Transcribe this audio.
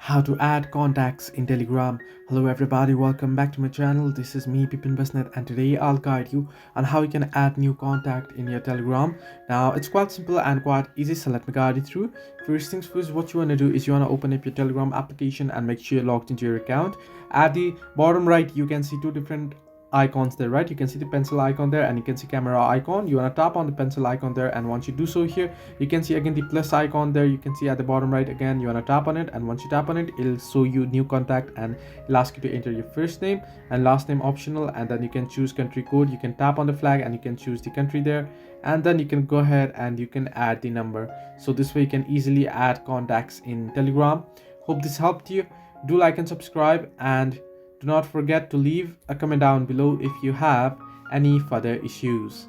How to add contacts in Telegram. Hello everybody, welcome back to my channel. This is me Pipin Basnet, and today I'll guide you on how you can add new contact in your Telegram. Now it's quite simple and quite easy, so let me guide you through. First things first, what you want to do is you want to open up your Telegram application and make sure you're logged into your account. At the bottom right you can see two different icons there, right? You can see the pencil icon there and you can see camera icon. You want to tap on the pencil icon there, and once you do so here, you can see again the plus icon there. You can see at the bottom right again, you want to tap on it, and once you tap on it, it'll show you new contact and it'll ask you to enter your first name and last name optional, and then you can choose country code. You can tap on the flag and you can choose the country there, and then you can go ahead and you can add the number. So this way you can easily add contacts in Telegram. Hope this helped you. Do like and subscribe, and do not forget to leave a comment down below if you have any further issues.